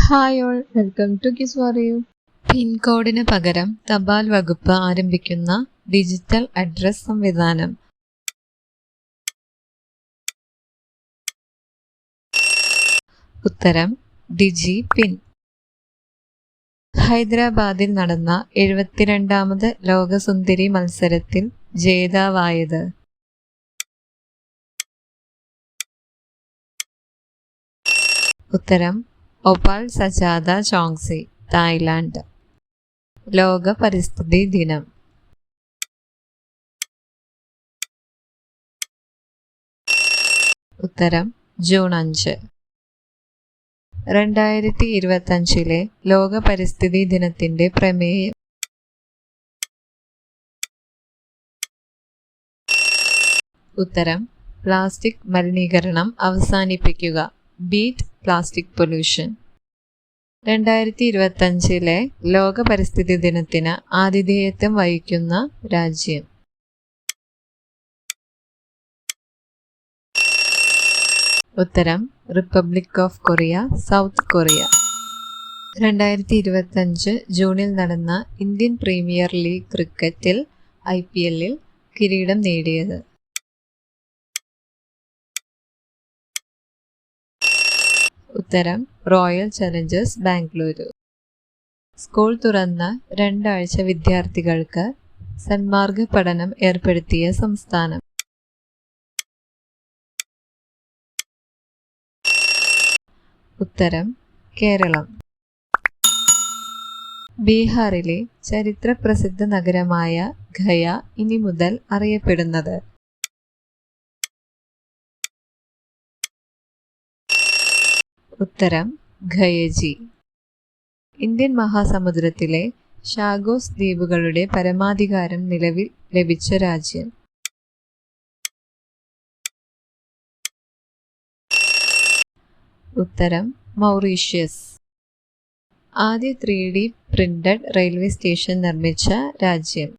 Hi all, welcome to kiss for you. പിൻകോഡിന് പകരം തപാൽ വകുപ്പ് ആരംഭിക്കുന്ന ഡിജിറ്റൽ അഡ്രസ് സംവിധാനം. ഉത്തരം ഡിജി പിൻ. ഹൈദരാബാദിൽ നടന്ന 72ാമത് ലോകസുന്ദരി മത്സരത്തിൽ ജേതാവായത്. ഉത്തരം ഒപാൽ സജാദ ചോങ്സി, തായ്ലാൻഡ്. ലോക പരിസ്ഥിതി ദിനം. ഉത്തരം ജൂൺ 5. 2025 ലോക പരിസ്ഥിതി ദിനത്തിന്റെ പ്രമേയം. ഉത്തരം പ്ലാസ്റ്റിക് മലിനീകരണം അവസാനിപ്പിക്കുക, ബീറ്റ് പ്ലാസ്റ്റിക് പൊല്യൂഷൻ. 2025 ലോക പരിസ്ഥിതി ദിനത്തിന് ആതിഥേയത്വം വഹിക്കുന്ന രാജ്യം. ഉത്തരം republic of Korea, south Korea. 2025 ജൂണിൽ നടന്ന ഇന്ത്യൻ പ്രീമിയർ ലീഗ് ക്രിക്കറ്റിൽ IPL കിരീടം നേടിയത്. ഉത്തരം റോയൽ ചലഞ്ചേഴ്സ് ബാംഗ്ലൂരു. സ്കൂൾ തുറന്ന 2 ആഴ്ച വിദ്യാർത്ഥികൾക്ക് സന്മാർഗ പഠനം ഏർപ്പെടുത്തിയ സംസ്ഥാനം. ഉത്തരം കേരളം. ബീഹാറിലെ ചരിത്ര പ്രസിദ്ധ നഗരമായ ഗയ ഇനി മുതൽ അറിയപ്പെടുന്നത്. ഉത്തരം ഖയജി. ഇന്ത്യൻ മഹാസമുദ്രത്തിലെ ഷാഗോസ് ദ്വീപുകളുടെ പരമാധികാരം നിലവിൽ ലഭിച്ച രാജ്യം. ഉത്തരം മൗറീഷ്യസ്. ആദ്യ 3D പ്രിന്റഡ് റെയിൽവേ സ്റ്റേഷൻ നിർമ്മിച്ച രാജ്യം.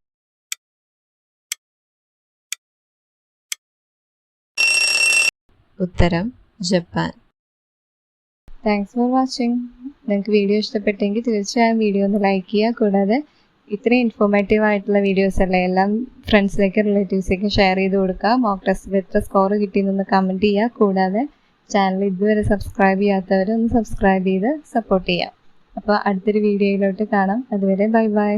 ഉത്തരം ജപ്പാൻ. Thanks for watching. നിങ്ങൾക്ക് വീഡിയോ ഇഷ്ടപ്പെട്ടെങ്കിൽ തീർച്ചയായും വീഡിയോ ഒന്ന് ലൈക്ക് ചെയ്യുക. കൂടാതെ ഇത്രയും ഇൻഫോർമേറ്റീവ് ആയിട്ടുള്ള വീഡിയോസ് അല്ലേ എല്ലാം ഫ്രണ്ട്സിലേക്ക് റിലേറ്റീവ്സിലേക്ക് ഷെയർ ചെയ്ത് കൊടുക്കുക. മോക്ക് ടെസ്റ്റിൽ എത്ര സ്കോർ കിട്ടിയെന്നൊന്ന് കമൻറ്റ് ചെയ്യുക. കൂടാതെ ചാനൽ ഇതുവരെ സബ്സ്ക്രൈബ് ചെയ്യാത്തവർ ഒന്ന് സബ്സ്ക്രൈബ് ചെയ്ത് സപ്പോർട്ട് ചെയ്യുക. അപ്പോൾ അടുത്തൊരു വീഡിയോയിലോട്ട് കാണാം. അതുവരെ ബൈ ബൈ.